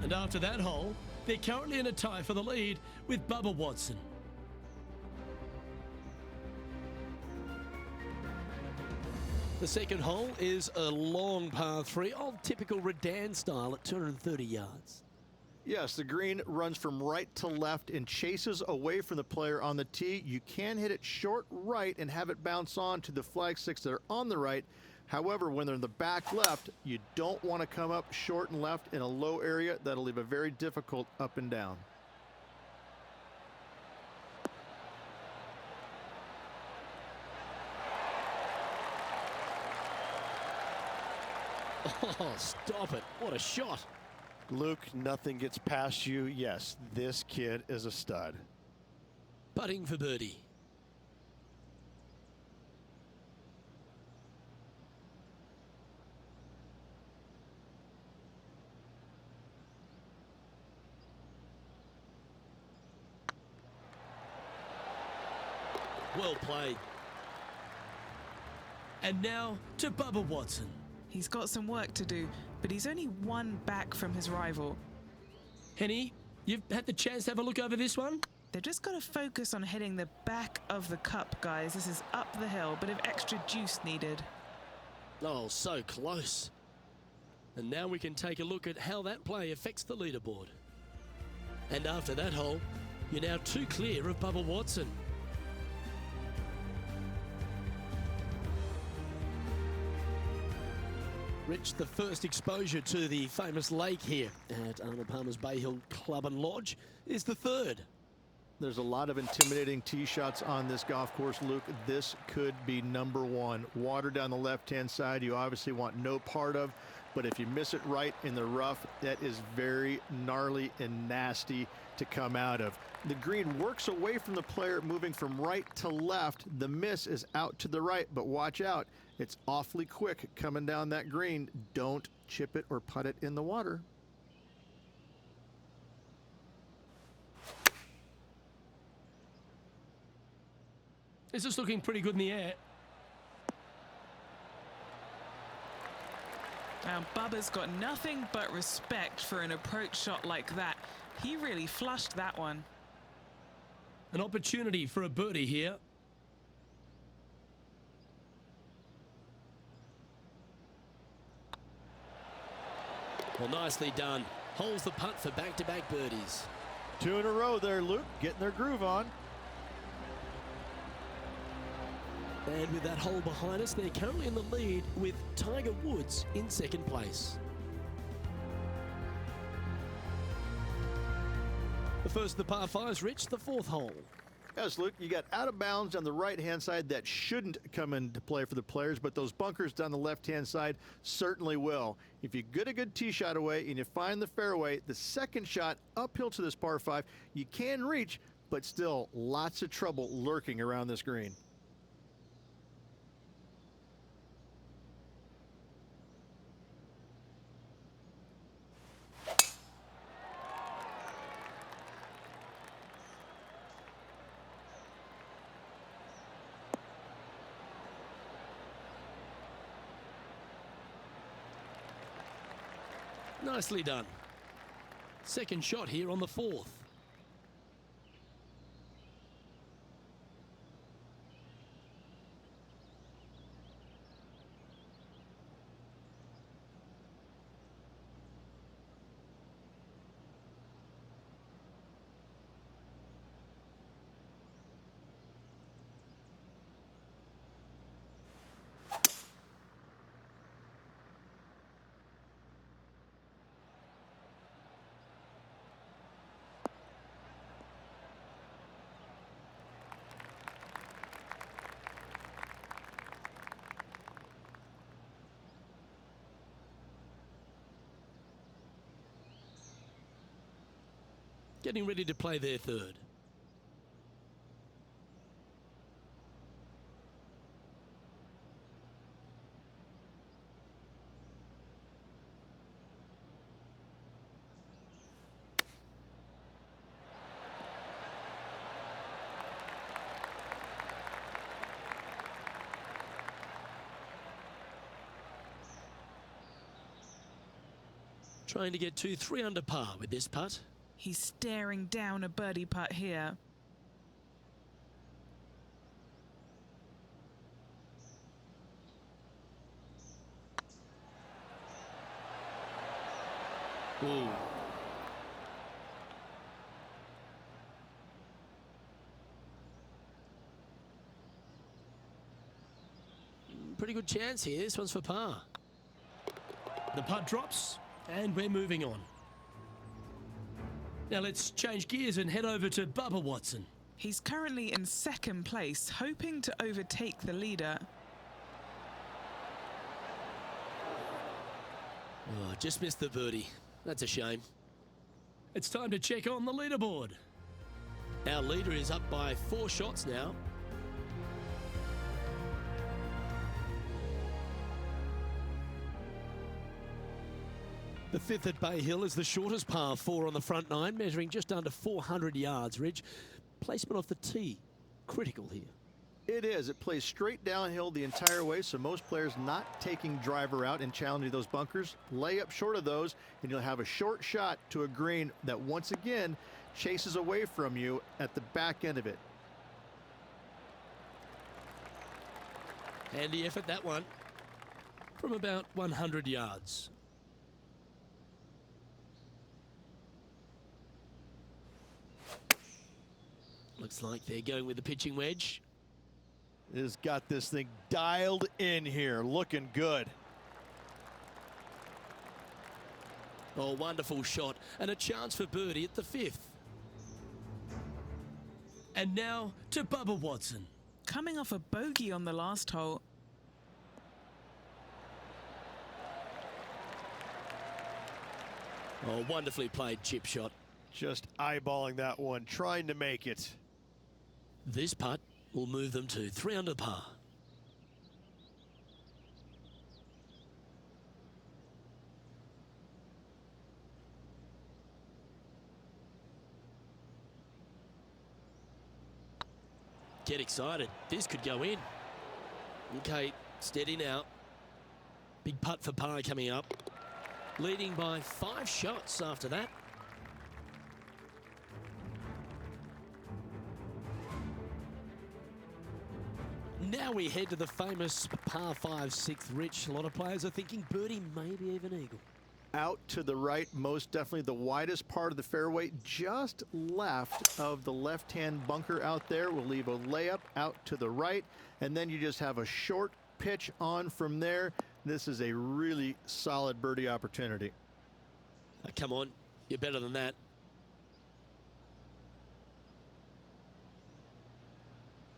And after that hole, they're currently in a tie for the lead with Bubba Watson. The second hole is a long par 3 of typical Redan style at 230 yards. Yes, the green runs from right to left and chases away from the player on the tee. You can hit it short right and have it bounce on to the flag sticks that are on the right. However, when they're in the back left, you don't want to come up short and left in a low area. That'll leave a very difficult up and down. Oh, stop it. What a shot. Luke, nothing gets past you. Yes, this kid is a stud. Putting for birdie. Well played. And now to Bubba Watson. He's got some work to do, but he's only one back from his rival. Henny, you've had the chance to have a look over this one? They've just got to focus on hitting the back of the cup, guys. This is up the hill, bit of extra juice needed. Oh, so close. And now we can take a look at how that play affects the leaderboard. And after that hole, you're now 2 clear of Bubba Watson. Rich, the first exposure to the famous lake here at Arnold Palmer's Bay Hill Club and Lodge is the third. There's a lot of intimidating tee shots on this golf course, Luke. This could be number 1. Water down the left-hand side, you obviously want no part of, but if you miss it right in the rough, that is very gnarly and nasty to come out of. The green works away from the player, moving from right to left. The miss is out to the right, but watch out. It's awfully quick coming down that green. Don't chip it or putt it in the water. This is looking pretty good in the air. Now, Bubba's got nothing but respect for an approach shot like that. He really flushed that one. An opportunity for a birdie here. Well, nicely done. Holds the putt for back-to-back birdies. 2 in a row there, Luke, getting their groove on. And with that hole behind us, they're currently in the lead with Tiger Woods in second place. The first of the par 5s, Rich, the 4th hole. Yes, Luke, you got out of bounds on the right-hand side that shouldn't come into play for the players, but those bunkers down the left-hand side certainly will. If you get a good tee shot away and you find the fairway, the second shot uphill to this par 5, you can reach, but still lots of trouble lurking around this green. Nicely done. Second shot here on the 4th. Getting ready to play their third. Trying to get to 3 under par with this putt. He's staring down a birdie putt here. Ooh. Pretty good chance here. This one's for par. The putt drops, and we're moving on. Now let's change gears and head over to Bubba Watson. He's currently in second place, hoping to overtake the leader. Oh, just missed the birdie. That's a shame. It's time to check on the leaderboard. Our leader is up by 4 shots now. The 5th at Bay Hill is the shortest par 4 on the front 9, measuring just under 400 yards. Ridge, placement off the tee, critical here. It is. It plays straight downhill the entire way, so most players not taking driver out and challenging those bunkers. Lay up short of those, and you'll have a short shot to a green that once again chases away from you at the back end of it. Handy effort, that one, from about 100 yards. Looks like they're going with the pitching wedge. Has got this thing dialed in here, looking good. Oh, wonderful shot, and a chance for birdie at the 5th. And now to Bubba Watson. Coming off a bogey on the last hole. Oh, wonderfully played chip shot. Just eyeballing that one, trying to make it. This putt will move them to 3 under par. Get excited. This could go in. Okay, steady now. Big putt for par coming up. Leading by 5 shots after that. Now we head to the famous par 5 6th. Rich, a lot of players are thinking birdie, maybe even eagle. Out to the right, most definitely the widest part of the fairway, just left of the left-hand bunker out there. We'll leave a layup out to the right, and then you just have a short pitch on from there. This is a really solid birdie opportunity. Come on, you're better than that.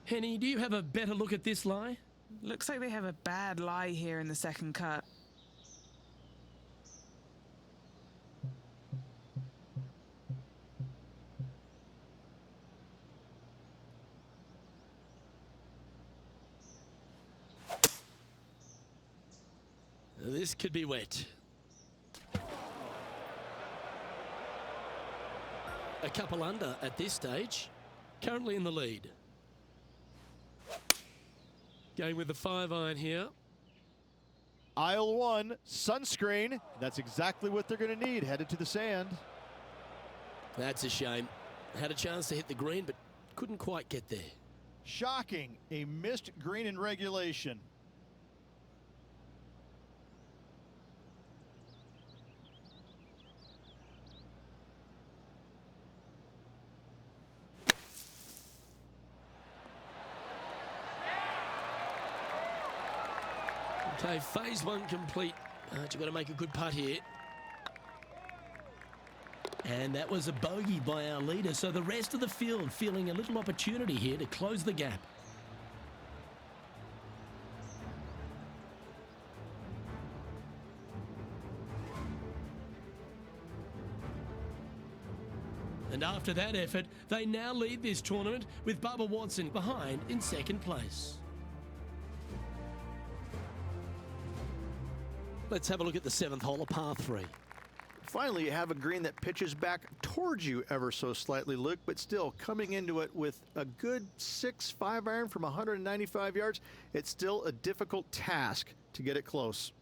Henny, do you have a better look at this lie? Looks like they have a bad lie here in the second cut. This could be wet. A couple under at this stage. Currently in the lead. Going with the 5-iron here. Aisle 1, sunscreen. That's exactly what they're going to need, headed to the sand. That's a shame. Had a chance to hit the green, but couldn't quite get there. Shocking, a missed green in regulation. Okay, phase 1 complete. You've got to make a good putt here. And that was a bogey by our leader, so the rest of the field feeling a little opportunity here to close the gap. And after that effort, they now lead this tournament with Bubba Watson behind in second place. Let's have a look at the 7th hole, a par 3. Finally, you have a green that pitches back towards you ever so slightly, Luke, but still coming into it with a good 6 5-iron from 195 yards. It's still a difficult task to get it close.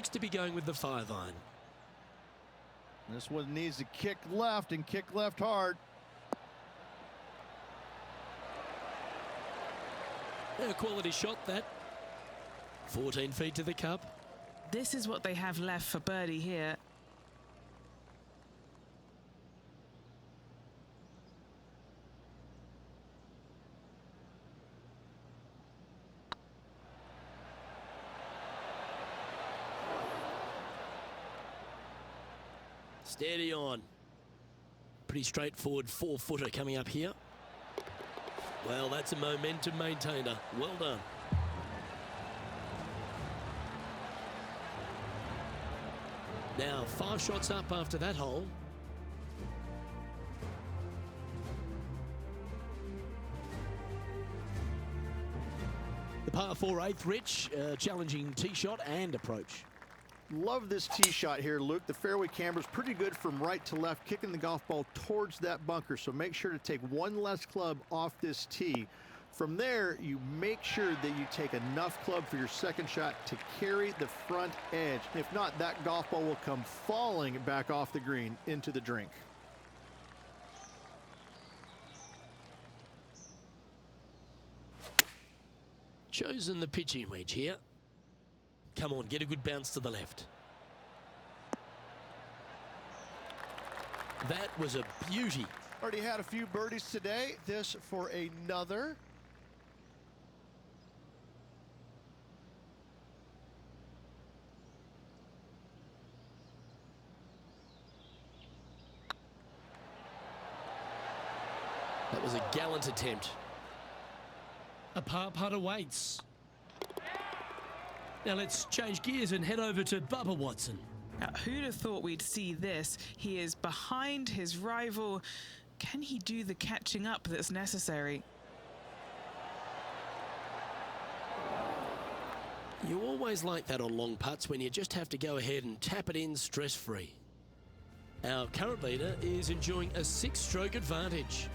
looks to be going with the 5-iron. This one needs to kick left and kick left hard. A quality shot, that. 14 feet to the cup. This is what they have left for birdie here. Steady on. Pretty straightforward 4-footer coming up here. Well, that's a momentum maintainer. Well done. Now 5 shots up after that hole. The par 4 8th, Rich, challenging tee shot and approach. Love this tee shot here, Luke. The fairway camber's pretty good from right to left, kicking the golf ball towards that bunker. So make sure to take one less club off this tee. From there, you make sure that you take enough club for your second shot to carry the front edge. If not, that golf ball will come falling back off the green into the drink. Chosen the pitching wedge here. Come on, get a good bounce to the left. That was a beauty. Already had a few birdies today. This for another. That was a gallant attempt. A par putt awaits. Now let's change gears and head over to Bubba Watson. Now, who'd have thought we'd see this? He is behind his rival. Can he do the catching up that's necessary? You always like that on long putts when you just have to go ahead and tap it in stress-free. Our current leader is enjoying a 6-stroke advantage.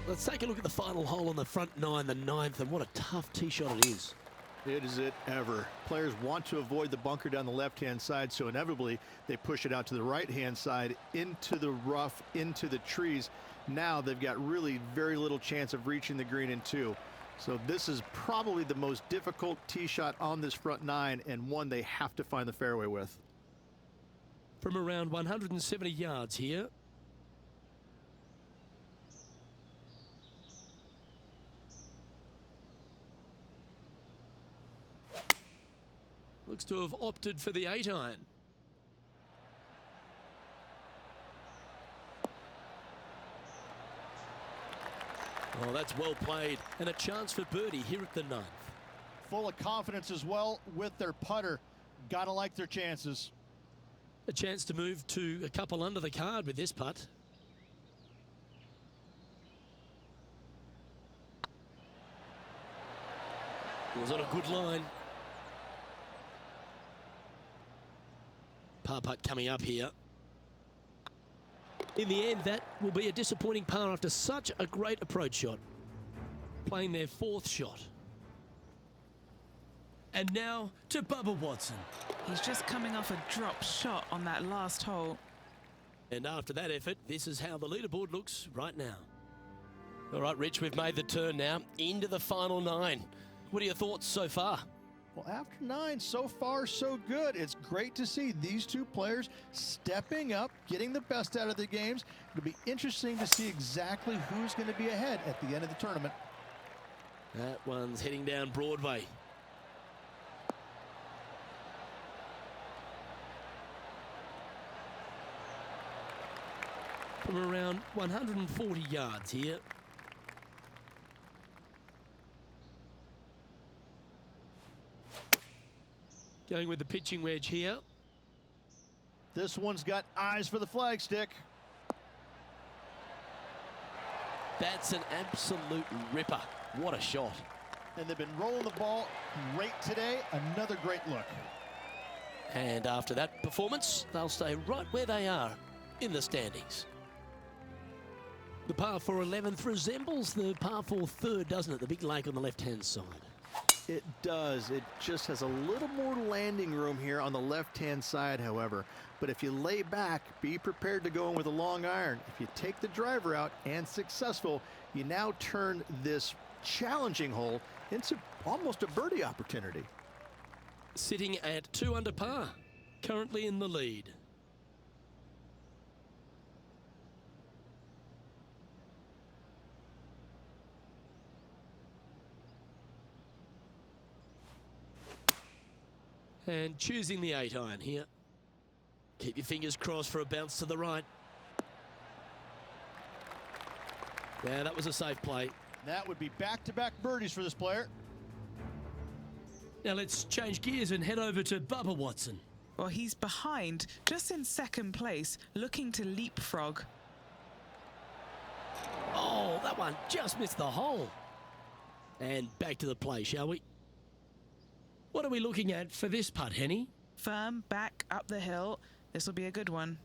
Let's take a look at the final hole on the front 9, the 9th, and what a tough tee shot it is. It is it ever. Players want to avoid the bunker down the left-hand side, so inevitably they push it out to the right-hand side, into the rough, into the trees. Now they've got really very little chance of reaching the green in 2. So this is probably the most difficult tee shot on this front 9, and one they have to find the fairway with. From around 170 yards here. Looks to have opted for the 8-iron. Oh, that's well played, and a chance for birdie here at the 9th. Full of confidence as well with their putter. Gotta like their chances. A chance to move to a couple under the card with this putt. It was on a good line. Par putt coming up here. In the end, that will be a disappointing par after such a great approach shot. Playing their 4th shot. And now to Bubba Watson. He's just coming off a drop shot on that last hole. And after that effort, this is how the leaderboard looks right now. All right, Rich, we've made the turn now into the final 9. What are your thoughts so far? Well, after 9, so far so good. It's great to see these two players stepping up, getting the best out of their games. It'll be interesting to see exactly who's going to be ahead at the end of the tournament. That one's heading down Broadway. From around 140 yards here. Going with the pitching wedge here. This one's got eyes for the flagstick. That's an absolute ripper. What a shot. And they've been rolling the ball great today. Another great look. And after that performance, they'll stay right where they are in the standings. The par 4 11th resembles the par 4 third, doesn't it? The big lake on the left-hand side. It does. It just has a little more landing room here on the left-hand side, however. But if you lay back, be prepared to go in with a long iron. If you take the driver out and successful, you now turn this challenging hole into almost a birdie opportunity. Sitting at 2 under par, currently in the lead. And choosing the 8-iron here. Keep your fingers crossed for a bounce to the right. Yeah, that was a safe play. That would be back-to-back birdies for this player. Now let's change gears and head over to Bubba Watson. Well, he's behind, just in second place, looking to leapfrog. Oh, that one just missed the hole. And back to the play, shall we? What are we looking at for this putt, Henny? Firm, back, up the hill. This will be a good one.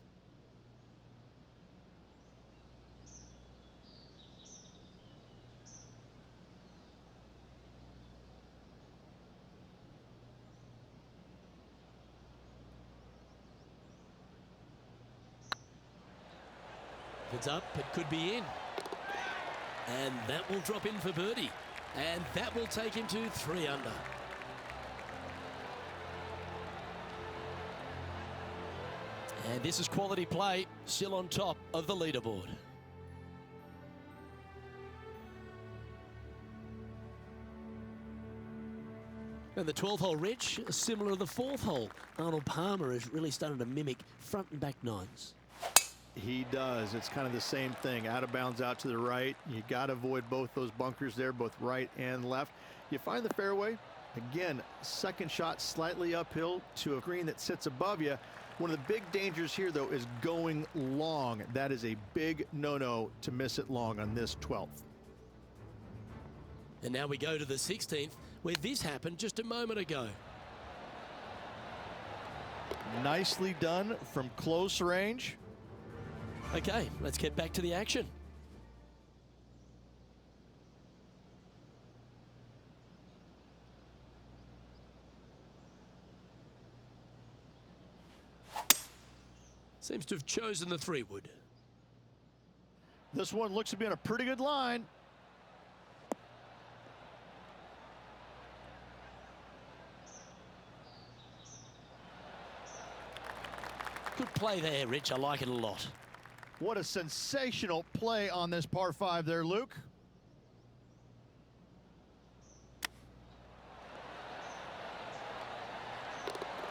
If it's up, it could be in. And that will drop in for birdie. And that will take him to 3 under. And this is quality play, still on top of the leaderboard. And the 12th hole, Rich, similar to the 4th hole. Arnold Palmer has really started to mimic front and back nines. He does. It's kind of the same thing. Out of bounds out to the right. You got to avoid both those bunkers there, both right and left. You find the fairway. Again, second shot slightly uphill to a green that sits above you. One of the big dangers here, though, is going long. That is a big no-no to miss it long on this 12th. And now we go to the 16th, where this happened just a moment ago. Nicely done from close range. Okay, let's get back to the action. Seems to have chosen the 3-wood. This one looks to be on a pretty good line. Good play there, Rich. I like it a lot. What a sensational play on this par 5 there, Luke.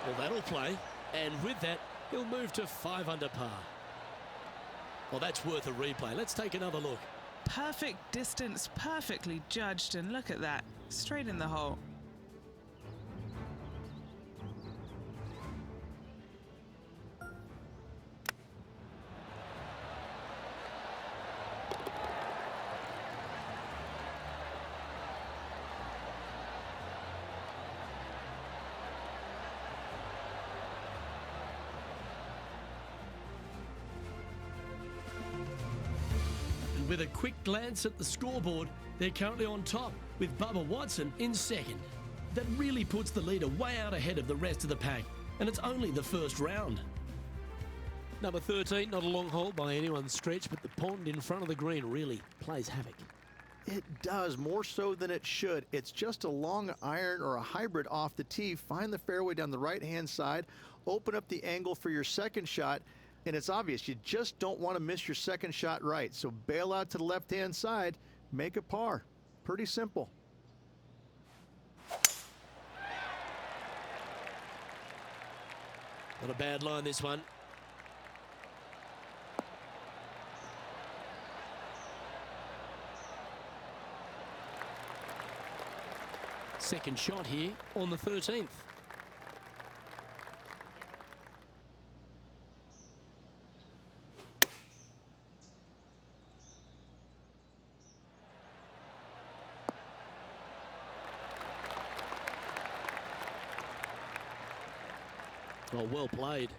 Well, that'll play. And with that, he'll move to 5 under par. Well, that's worth a replay. Let's take another look. Perfect distance, perfectly judged, and look at that, straight in the hole. With a quick glance at the scoreboard, they're currently on top with Bubba Watson in second. That really puts the leader way out ahead of the rest of the pack, and it's only the first round. Number 13, not a long hole by anyone's stretch, but the pond in front of the green really plays havoc. It does, more so than it should. It's just a long iron or a hybrid off the tee. Find the fairway down the right-hand side, open up the angle for your second shot, and it's obvious you just don't want to miss your second shot right. So bail out to the left-hand side, make a par. Pretty simple. Not a bad line, this one. Second shot here on the 13th. Oh, well played.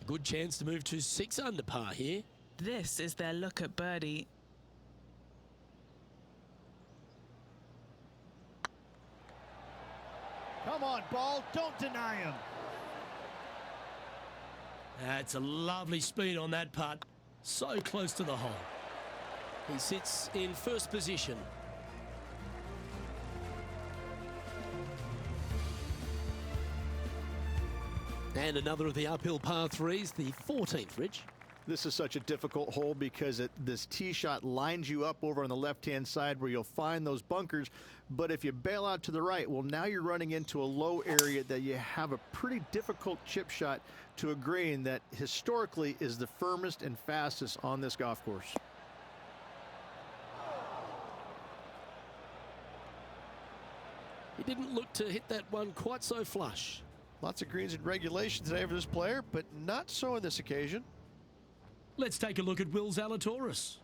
Good chance to move to 6 under par here. This is their look at birdie. Come on, ball, don't deny him. That's a lovely speed on that putt. So close to the hole. He sits in first position. And another of the uphill par threes, the 14th, Rich. This is such a difficult hole because this tee shot lines you up over on the left-hand side where you'll find those bunkers. But if you bail out to the right, well, now you're running into a low area that you have a pretty difficult chip shot to a green that historically is the firmest and fastest on this golf course. He didn't look to hit that one quite so flush. Lots of greens in regulation today for this player, but not so on this occasion. Let's take a look at Will Zalatoris.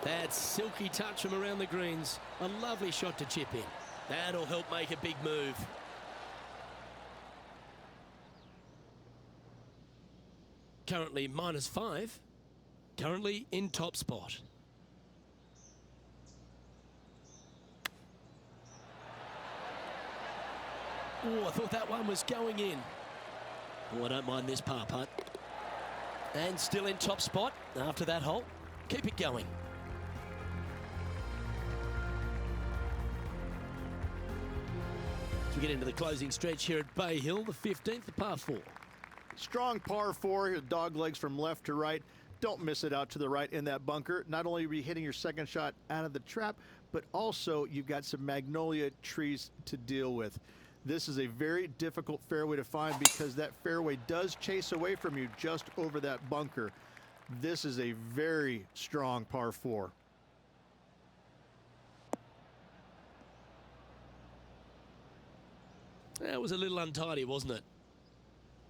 That silky touch from around the greens. A lovely shot to chip in. That'll help make a big move. Currently -5. Currently in top spot. Oh, I thought that one was going in. Oh, I don't mind this par putt. And still in top spot after that hole. Keep it going. As we get into the closing stretch here at Bay Hill, the 15th, the par 4. Strong par 4, dog legs from left to right. Don't miss it out to the right in that bunker. Not only are you hitting your second shot out of the trap, but also you've got some magnolia trees to deal with. This is a very difficult fairway to find because that fairway does chase away from you just over that bunker. This is a very strong par 4. That was a little untidy, wasn't it?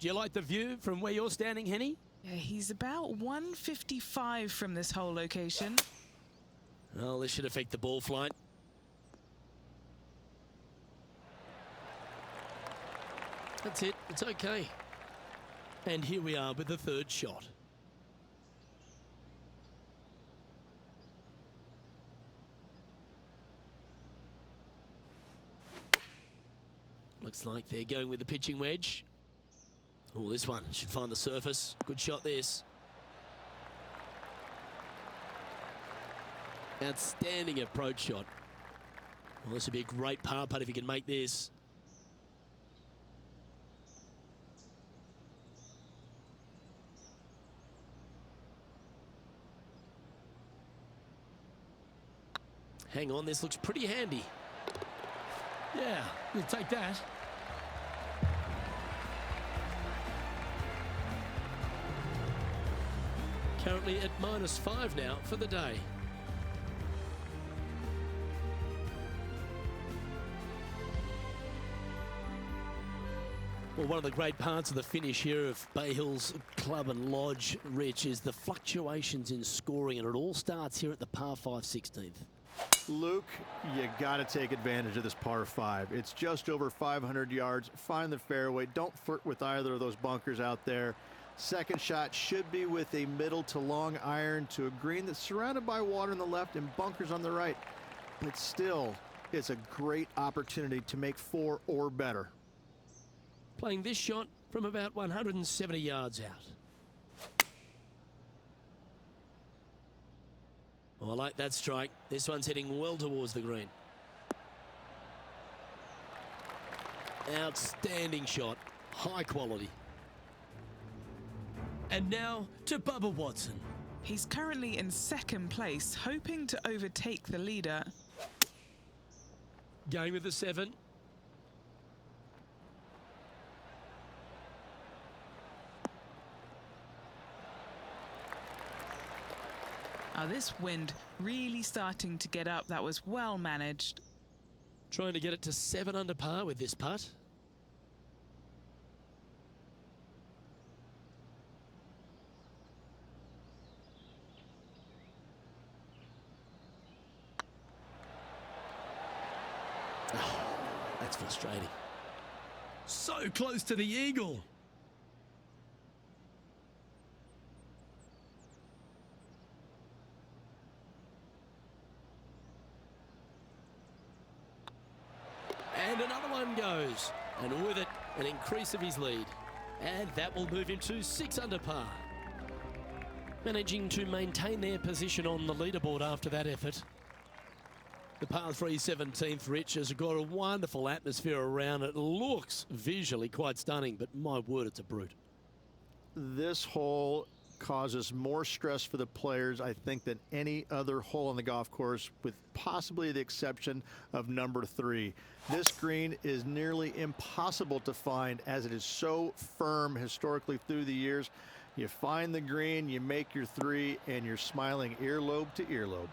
Do you like the view from where you're standing, Henny? Yeah, he's about 155 from this hole location. Well, this should affect the ball flight. That's it. It's okay. And here we are with the third shot. Looks like they're going with the pitching wedge. Oh, this one should find the surface. Good shot, this. Outstanding approach shot. Well, this would be a great par putt if he can make this. Hang on, this looks pretty handy. Yeah, we'll take that. Currently at -5 now for the day. Well, one of the great parts of the finish here of Bay Hill's Club and Lodge, Rich, is the fluctuations in scoring, and it all starts here at the par 5 16th. Luke, you got to take advantage of this par 5. It's just over 500 yards. Find the fairway. Don't flirt with either of those bunkers out there. Second shot should be with a middle to long iron to a green that's surrounded by water on the left and bunkers on the right. But still, it's a great opportunity to make 4 or better. Playing this shot from about 170 yards out. Oh, I like that strike. This one's heading well towards the green. Outstanding shot. High quality. And now to Bubba Watson. He's currently in second place, hoping to overtake the leader. Going with the 7. This wind really starting to get up. That was well managed. Trying to get it to 7 under par with this putt. Oh, that's frustrating. So close to the eagle. improves, and with it, an increase of his lead. And that will move him to 6 under par. Managing to maintain their position on the leaderboard after that effort. The par 3 17th, Rich, has got a wonderful atmosphere around it. Looks visually quite stunning, but my word, it's a brute. This hole causes more stress for the players, I think, than any other hole on the golf course, with possibly the exception of number 3. This green is nearly impossible to find as it is so firm historically through the years. You find the green, you make your 3, and you're smiling earlobe to earlobe.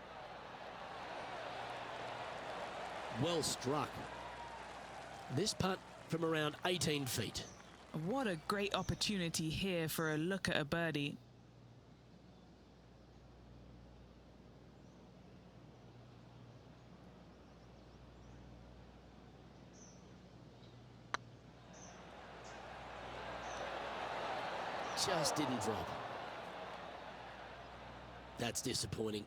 Well struck. This putt from around 18 feet. What a great opportunity here for a look at a birdie. Just didn't drop. That's disappointing.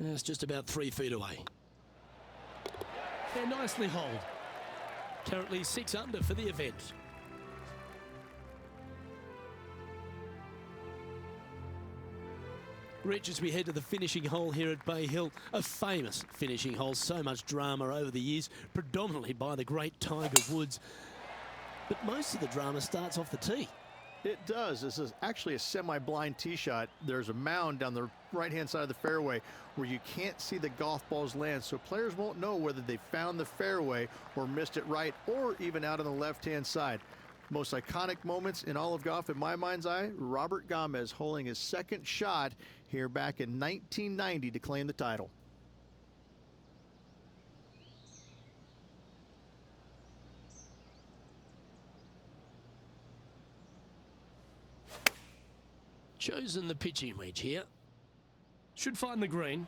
It's just about 3 feet away. They're nicely holed. Currently 6 under for the event. Rich, as we head to the finishing hole here at Bay Hill, a famous finishing hole, so much drama over the years, predominantly by the great Tiger Woods. But most of the drama starts off the tee. It does. This is actually a semi-blind tee shot. There's a mound down the right-hand side of the fairway where you can't see the golf balls land, so players won't know whether they found the fairway or missed it right, or even out on the left-hand side. Most iconic moments in all of golf, in my mind's eye, Robert Gomez holding his second shot here back in 1990 to claim the title. Chosen the pitching wedge here. Should find the green.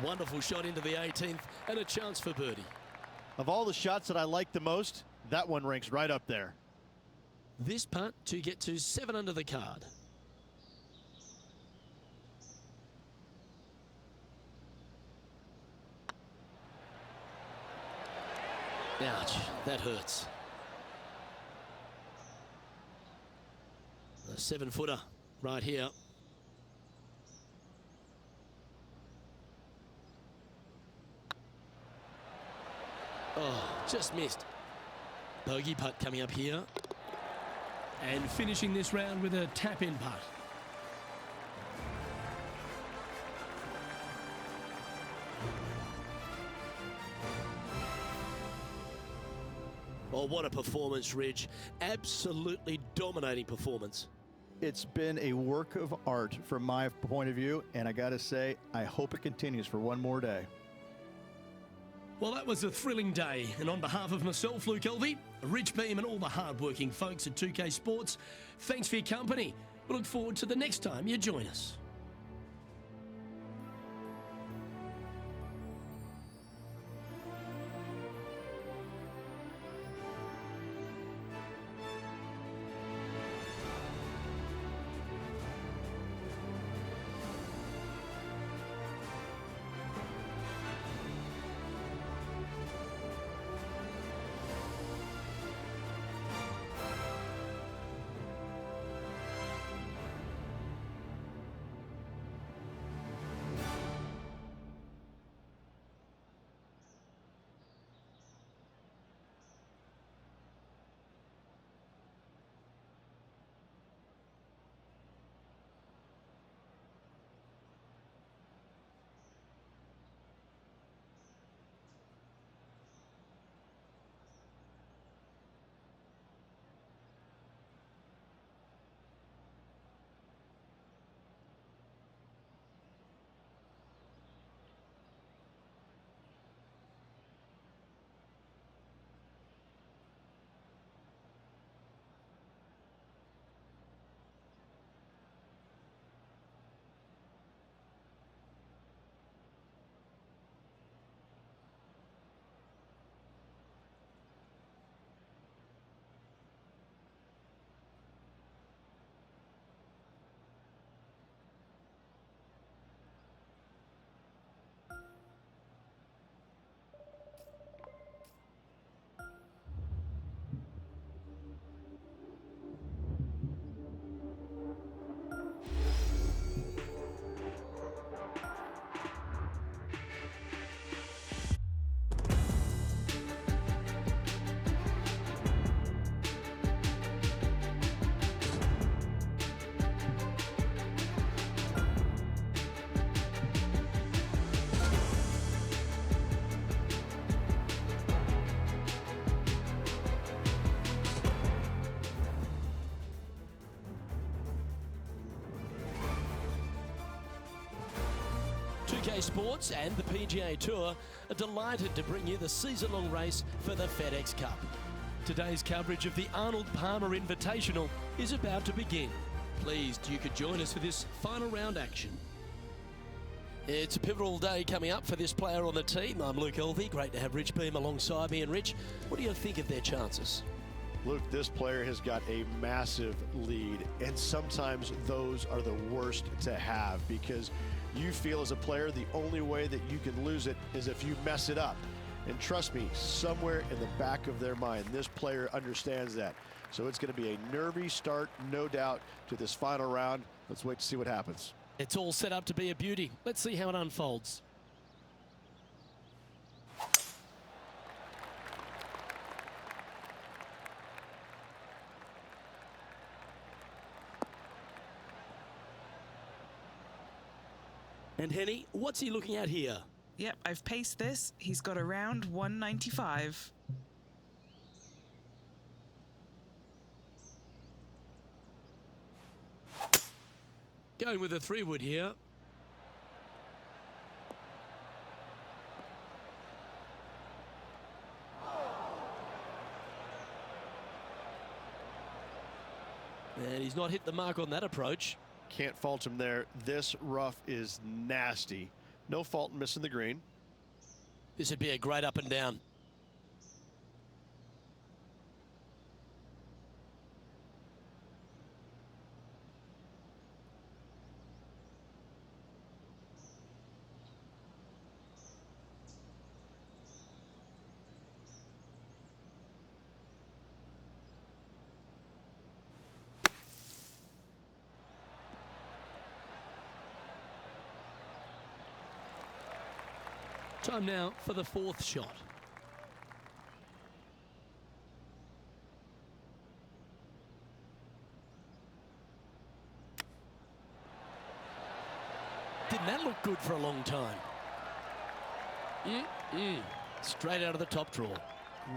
Wonderful shot into the 18th and a chance for birdie. Of all the shots that I like the most, that one ranks right up there. This putt to get to 7 under the card. Ouch, that hurts. A 7-footer right here. Oh, just missed. Bogey putt coming up here. And finishing this round with a tap-in putt. Oh, what a performance, Ridge. Absolutely dominating performance. It's been a work of art from my point of view, and I gotta say, I hope it continues for one more day. Well, that was a thrilling day, and on behalf of myself, Luke Elvey, Rich Beam, and all the hard-working folks at 2K Sports, thanks for your company. We look forward to the next time you join us. 2K Sports and the PGA Tour are delighted to bring you the season-long race for the FedEx Cup. Today's coverage of the Arnold Palmer Invitational is about to begin. Pleased you could join us for this final round action. It's a pivotal day coming up for this player on the team. I'm Luke Elvey. Great to have Rich Beam alongside me. And Rich, what do you think of their chances? Luke, this player has got a massive lead, and sometimes those are the worst to have because you feel as a player the only way that you can lose it is if you mess it up. And trust me, somewhere in the back of their mind, this player understands that. So it's going to be a nervy start, no doubt, to this final round. Let's wait to see what happens. It's all set up to be a beauty. Let's see how it unfolds. And Henny, what's he looking at here? Yep, I've paced this. He's got around 195. Going with a 3-wood here. And he's not hit the mark on that approach. Can't fault him there. This rough is nasty. No fault in missing the green. This would be a great up and down. Time now for the 4th shot. Didn't that look good for a long time? Straight out of the top draw.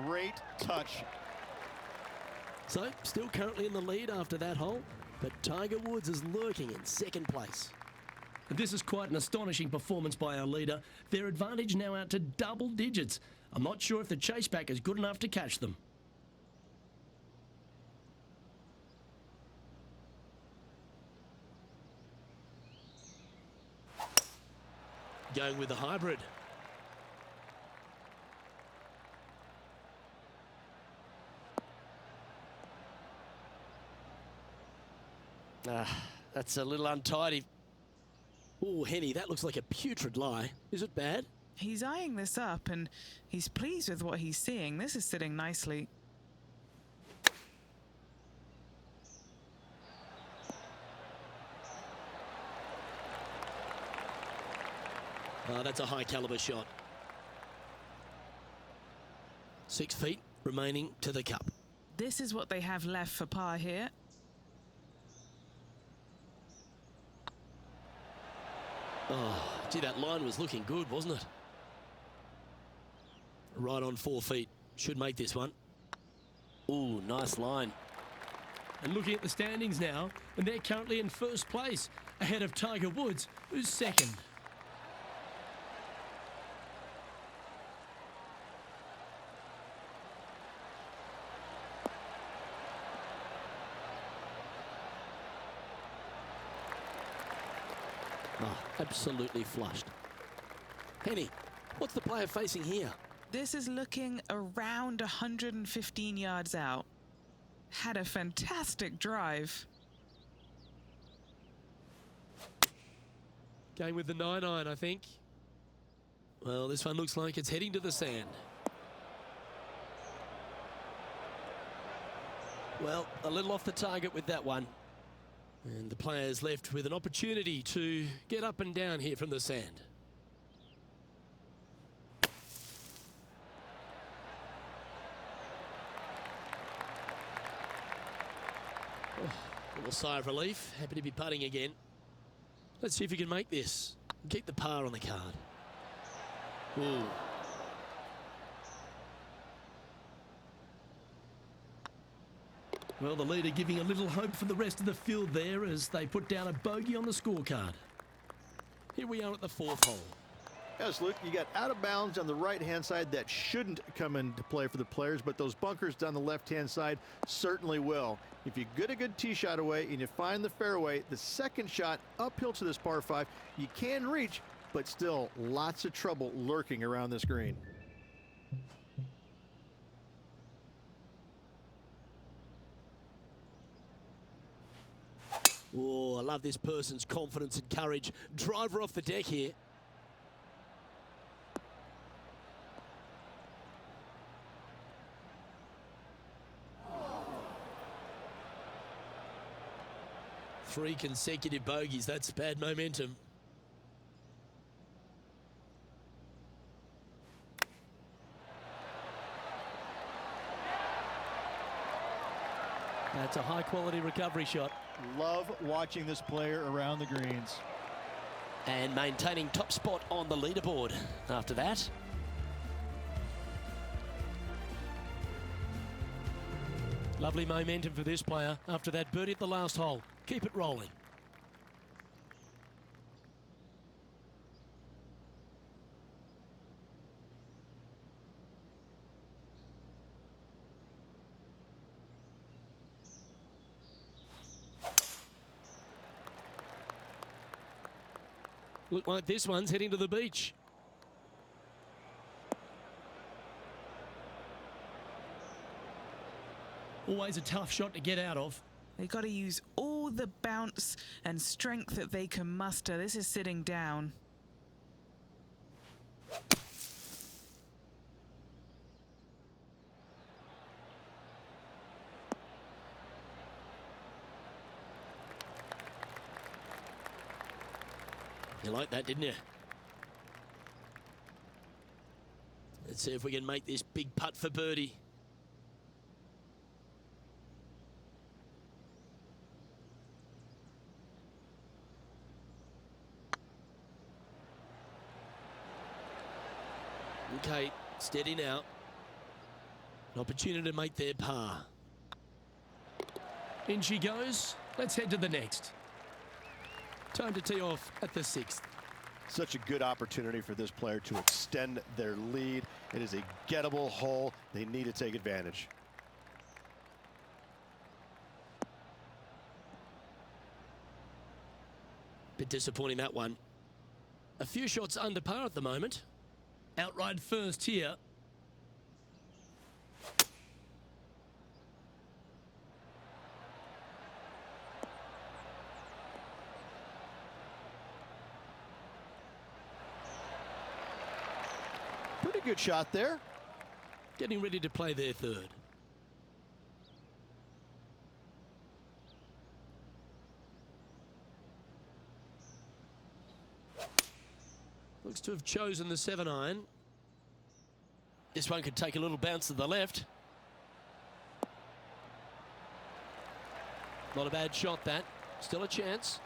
Great touch. So, still currently in the lead after that hole, but Tiger Woods is lurking in 2nd place. And this is quite an astonishing performance by our leader. Their advantage now out to double digits. I'm not sure if the chase back is good enough to catch them. Going with the hybrid. That's a little untidy. Oh, Henny, that looks like a putrid lie. Is it bad? He's eyeing this up and he's pleased with what he's seeing. This is sitting nicely. That's a high caliber shot. 6 feet remaining to the cup. This is what they have left for par here. Oh, gee, that line was looking good, wasn't it? Right on 4 feet. Should make this one. Ooh, nice line. And looking at the standings now, and they're currently in 1st place, ahead of Tiger Woods, who's 2nd. Oh, absolutely flushed. Henny, what's the player facing here? This is looking around 115 yards out. Had a fantastic drive. Going with the 9-iron, I think. Well, this one looks like it's heading to the sand. Well, a little off the target with that one. And the player's left with an opportunity to get up and down here from the sand. Oh, a little sigh of relief. Happy to be putting again. Let's see if he can make this. Keep the par on the card. Ooh. Well, the leader giving a little hope for the rest of the field there as they put down a bogey on the scorecard. Here we are at the 4th hole. Yes, Luke, you got out of bounds on the right-hand side. That shouldn't come into play for the players, but those bunkers down the left-hand side certainly will. If you get a good tee shot away and you find the fairway, the second shot uphill to this par 5, you can reach, but still lots of trouble lurking around this green. Oh, I love this person's confidence and courage. Driver off the deck here. Three consecutive bogeys. That's bad momentum. That's a high-quality recovery shot. Love watching this player around the greens. And maintaining top spot on the leaderboard after that. Lovely momentum for this player after that birdie at the last hole. Keep it rolling. Look like this one's heading to the beach. Always a tough shot to get out of. They got to use all the bounce and strength that they can muster. This is sitting down. You like that, didn't you? Let's see if we can make this big putt for birdie. Okay, steady now. An opportunity to make their par. In she goes. Let's head to the next. Time to tee off at the 6th. Such a good opportunity for this player to extend their lead. It is a gettable hole. They need to take advantage. Bit disappointing, that one. A few shots under par at the moment. Outright first here. Pretty good shot there. Getting ready to play their 3rd. Looks to have chosen the 7-iron. This one could take a little bounce to the left. Not a bad shot, that. Still a chance.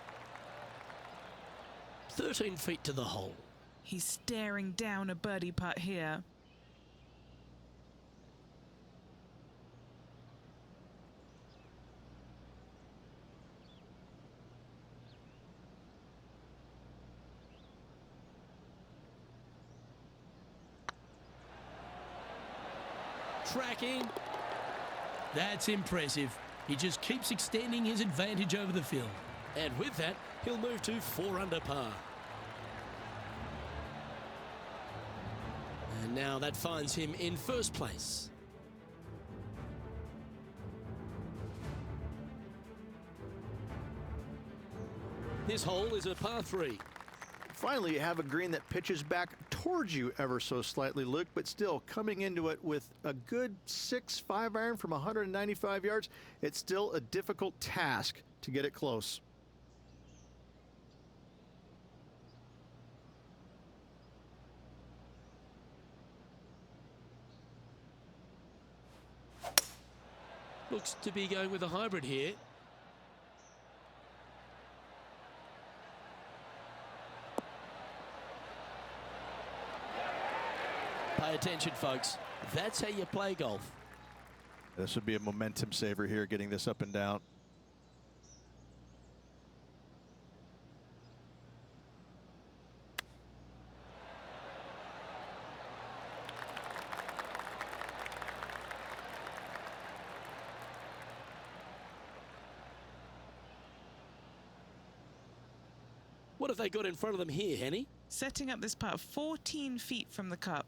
13 feet to the hole. He's staring down a birdie putt here. Tracking. That's impressive. He just keeps extending his advantage over the field. And with that, he'll move to 4 under par. And now that finds him in 1st place. This hole is a par 3. Finally, you have a green that pitches back towards you ever so slightly, Luke, but still coming into it with a good 6-5 iron from 195 yards. It's still a difficult task to get it close. Looks to be going with a hybrid here. Pay attention, folks. That's how you play golf. This would be a momentum saver here, getting this up and down. What have they got in front of them here, Henny? Setting up this putt 14 feet from the cup.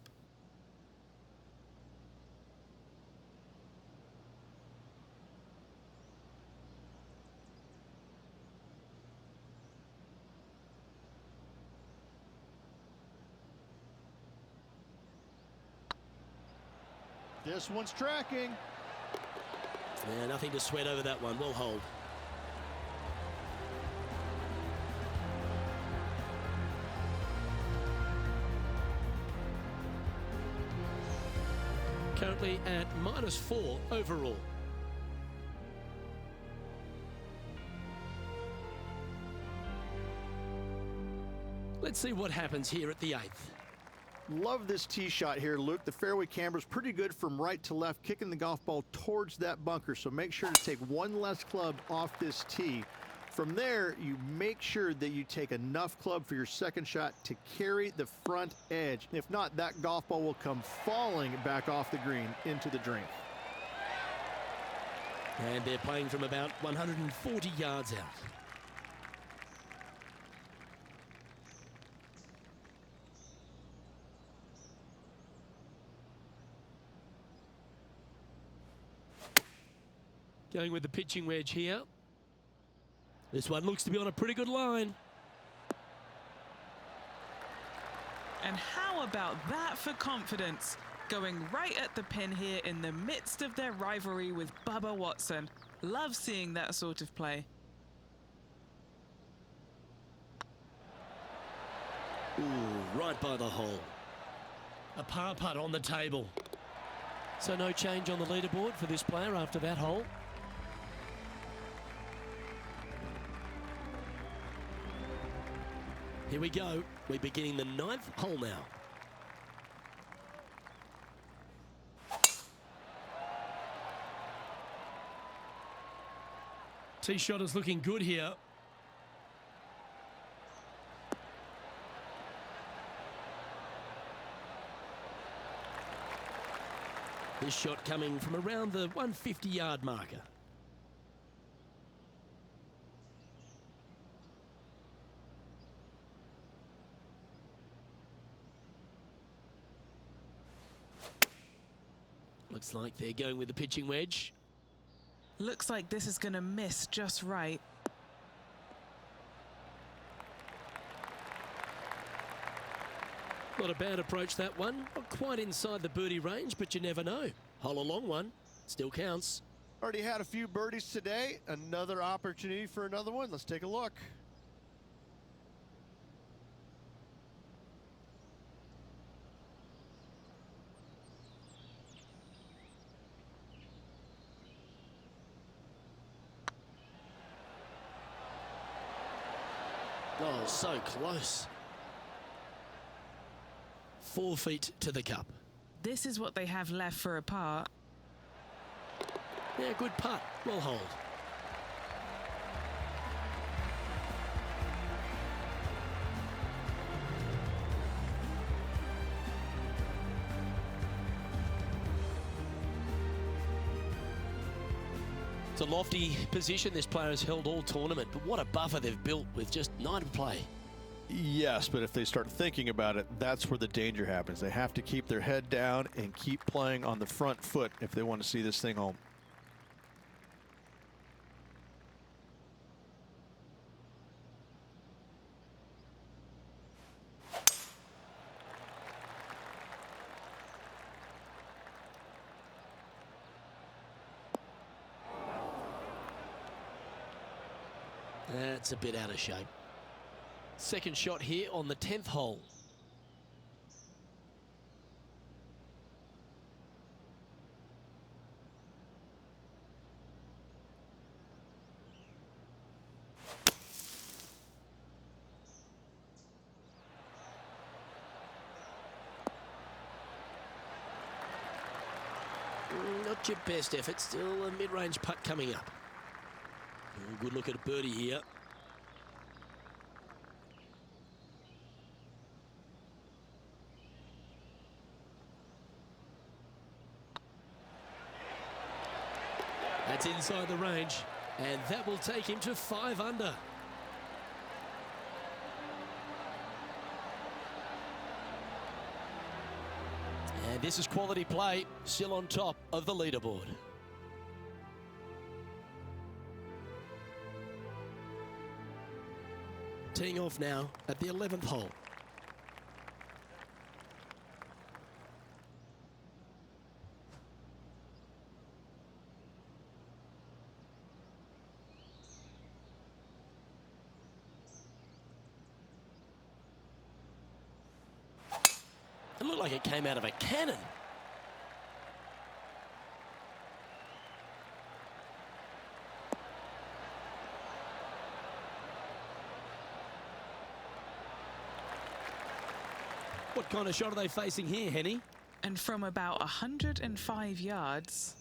This one's tracking. Yeah, nothing to sweat over that one. We'll hold. Currently at -4 overall. Let's see what happens here at the 8th. Love this tee shot here, Luke. The fairway camber's pretty good from right to left, kicking the golf ball towards that bunker. So make sure to take one less club off this tee. From there, you make sure that you take enough club for your second shot to carry the front edge. If not, that golf ball will come falling back off the green into the drink. And they're playing from about 140 yards out. Going with the pitching wedge here. This one looks to be on a pretty good line. And how about that for confidence? Going right at the pin here in the midst of their rivalry with Bubba Watson. Love seeing that sort of play. Ooh, right by the hole. A par putt on the table. So no change on the leaderboard for this player after that hole. Here we go. We're beginning the 9th hole now. Tee shot is looking good here. This shot coming from around the 150-yard marker. Looks like they're going with the pitching wedge. Looks like this is going to miss just right. Not a bad approach, that one. Not quite inside the birdie range, but you never know. Hole a long one. Still counts. Already had a few birdies today. Another opportunity for another one. Let's take a look. Oh, so close. 4 feet to the cup. This is what they have left for a par. Yeah, good putt. Well hold. It's a lofty position this player has held all tournament, but what a buffer they've built with just 9 to play. Yes, but if they start thinking about it, that's where the danger happens. They have to keep their head down and keep playing on the front foot if they want to see this thing home. That's a bit out of shape. Second shot here on the 10th hole. Not your best effort, still a mid-range putt coming up. Good look at a birdie here. That's inside the range, and that will take him to 5 under. And this is quality play, still on top of the leaderboard. Teeing off now at the 11th hole. It looked like it came out of a cannon. What kind of shot are they facing here, Henny? And from about 105 yards.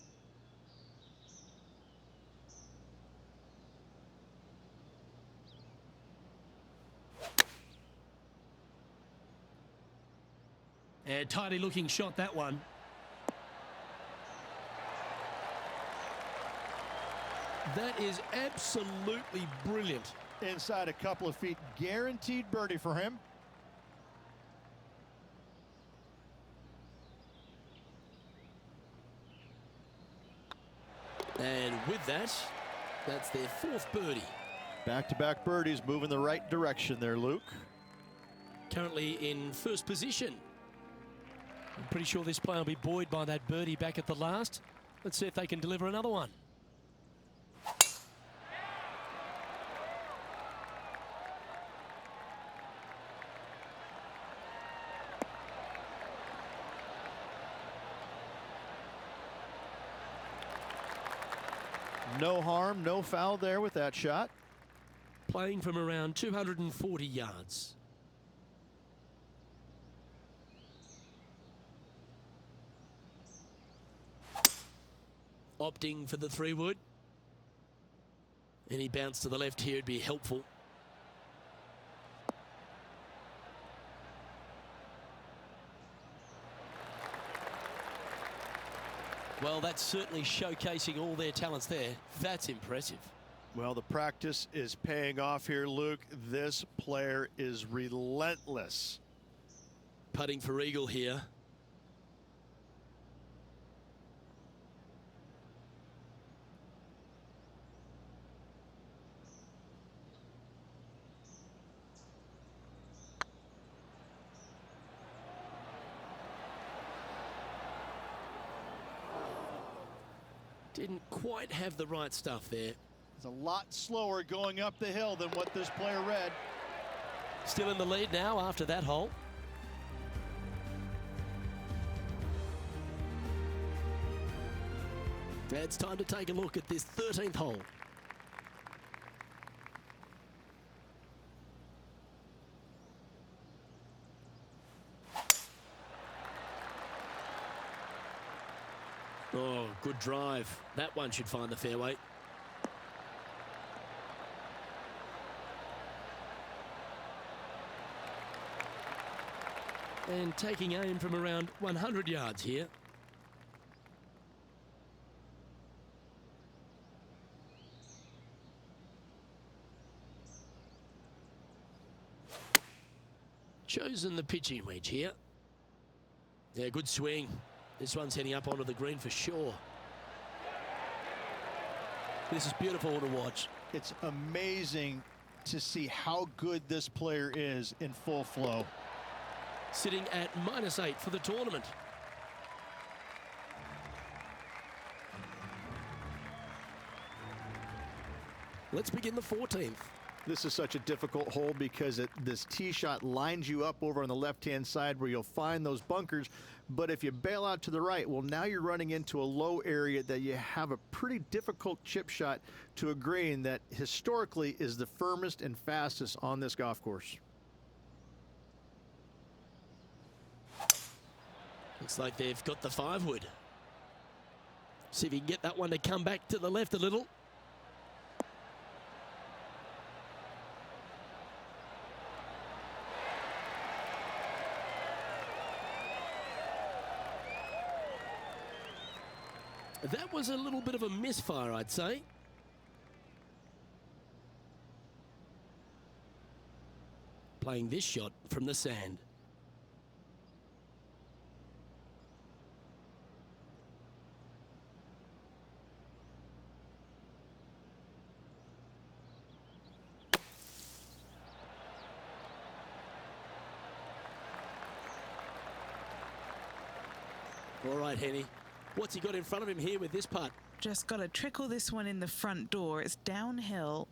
A tidy looking shot, that one. That is absolutely brilliant. Inside a couple of feet, guaranteed birdie for him. And with that, that's their 4th birdie. Back-to-back birdies, moving the right direction there, Luke. Currently in first position. I'm pretty sure this player will be buoyed by that birdie back at the last. Let's see if they can deliver another one. No harm, no foul there with that shot. Playing from around 240 yards. Opting for the 3-wood. Any bounce to the left here would be helpful. Well, that's certainly showcasing all their talents there. That's impressive. Well, the practice is paying off here, Luke. This player is relentless. Putting for eagle here. Didn't quite have the right stuff there. It's a lot slower going up the hill than what this player read. Still in the lead now after that hole. It's time to take a look at this 13th hole. Oh, good drive. That one should find the fairway. And taking aim from around 100 yards here. Chosen the pitching wedge here. Yeah, good swing. This one's heading up onto the green for sure. This is beautiful to watch. It's amazing to see how good this player is in full flow. Sitting at -8 for the tournament. Let's begin the 14th. This is such a difficult hole because this tee shot lines you up over on the left-hand side where you'll find those bunkers. But if you bail out to the right, well, now you're running into a low area that you have a pretty difficult chip shot to a green that historically is the firmest and fastest on this golf course. Looks like they've got the 5-wood. See if you can get that one to come back to the left a little. That was a little bit of a misfire, I'd say. Playing this shot from the sand. All right, Henny. What's he got in front of him here with this putt? Just got to trickle this one in the front door. It's downhill.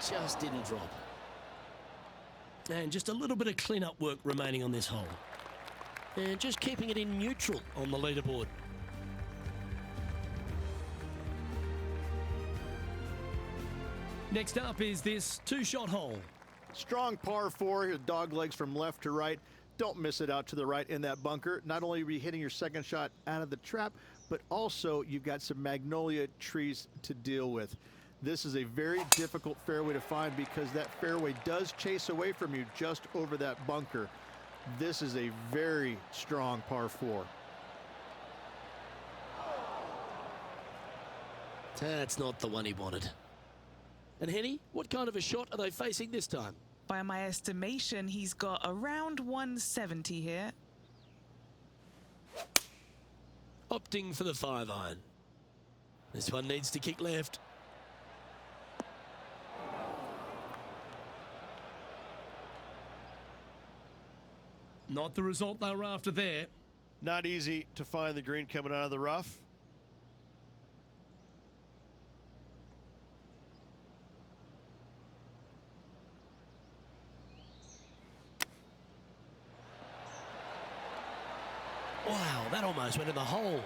Just didn't drop. And just a little bit of clean-up work remaining on this hole. And just keeping it in neutral on the leaderboard. Next up is this two-shot hole. Strong par 4, dog legs from left to right. Don't miss it out to the right in that bunker. Not only are you hitting your second shot out of the trap, but also you've got some magnolia trees to deal with. This is a very difficult fairway to find because that fairway does chase away from you just over that bunker. This is a very strong par 4. That's not the one he wanted. And Henny, what kind of a shot are they facing this time? By my estimation, he's got around 170 here. Opting for the 5-iron. This one needs to kick left. Not the result they were after there. Not easy to find the green coming out of the rough. Wow, that almost went in the hole.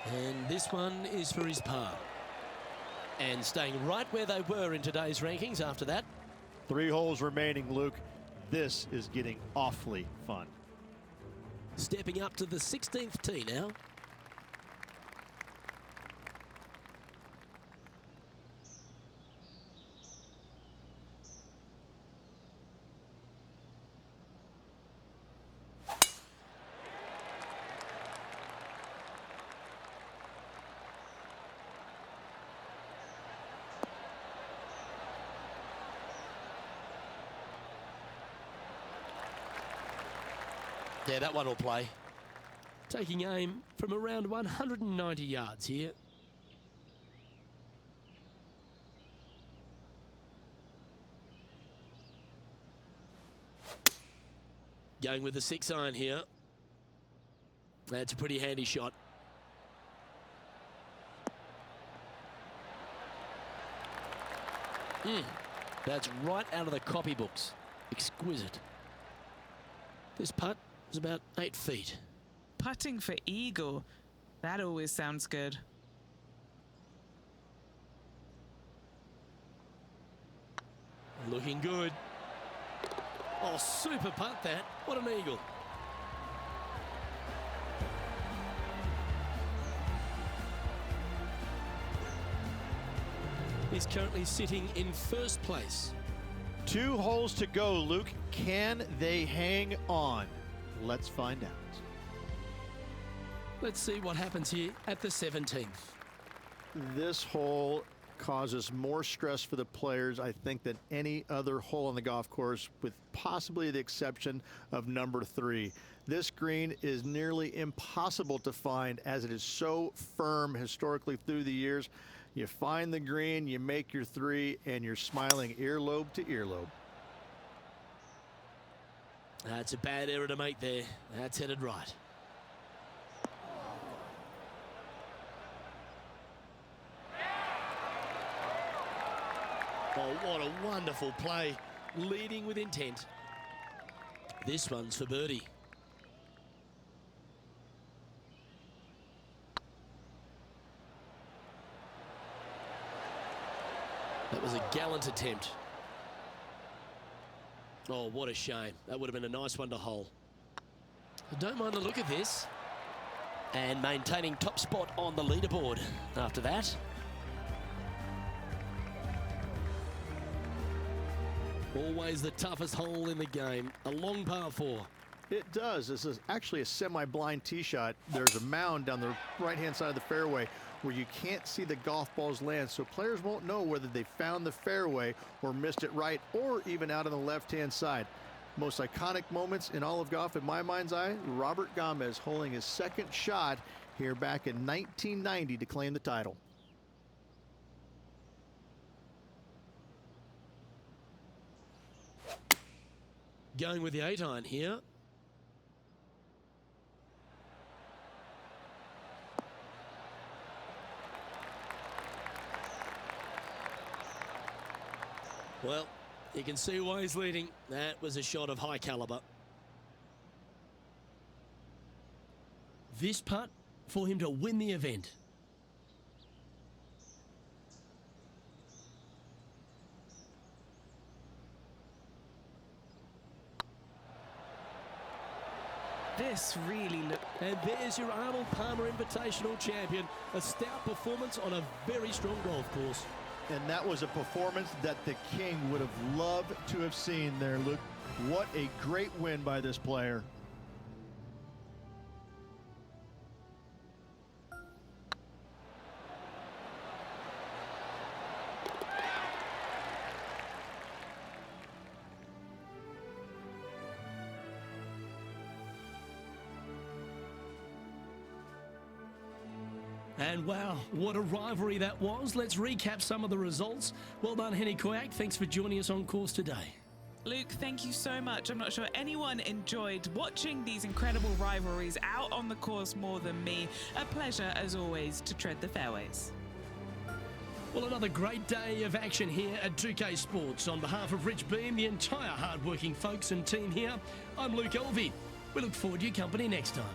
And this one is for his par. And staying right where they were in today's rankings after that. 3 holes remaining, Luke. This is getting awfully fun. Stepping up to the 16th tee now. Yeah, that one will play. Taking aim from around 190 yards here. Going with the 6-iron here. That's a pretty handy shot. That's right out of the copybooks. Exquisite. This putt is about 8 feet. Putting for eagle. That always sounds good. Looking good. Oh, super putt that. What an eagle. He's currently sitting in first place. 2 holes to go, Luke. Can they hang on? Let's find out. Let's see what happens here at the 17th. This hole causes more stress for the players, I think, than any other hole on the golf course, with possibly the exception of number 3. This green is nearly impossible to find as it is so firm historically through the years. You find the green, you make your 3, and you're smiling earlobe to earlobe. That's a bad error to make there. That's headed right. Oh, what a wonderful play. Leading with intent. This one's for birdie. That was a gallant attempt. Oh, what a shame. That would have been a nice one to hole. I don't mind the look of this. And maintaining top spot on the leaderboard after that. Always the toughest hole in the game. A long par 4. It does. This is actually a semi-blind tee shot. There's a mound down the right-hand side of the fairway where you can't see the golf balls land, so players won't know whether they found the fairway or missed it right, or even out on the left-hand side. Most iconic moments in all of golf, in my mind's eye, Robert Gomez holding his second shot here back in 1990 to claim the title. going with the 8-iron here. Well, you can see why he's leading. That was a shot of high caliber. This putt for him to win the event. This really looked... And there's your Arnold Palmer Invitational champion. A stout performance on a very strong golf course. And that was a performance that the King would have loved to have seen there, Luke. What a great win by this player. And wow, what a rivalry that was. Let's recap some of the results. Well done, Henny Koyak. Thanks for joining us on course today. Luke, thank you so much. I'm not sure anyone enjoyed watching these incredible rivalries out on the course more than me. A pleasure, as always, to tread the fairways. Well, another great day of action here at 2K Sports. On behalf of Rich Beam, the entire hard-working folks and team here, I'm Luke Elvey. We look forward to your company next time.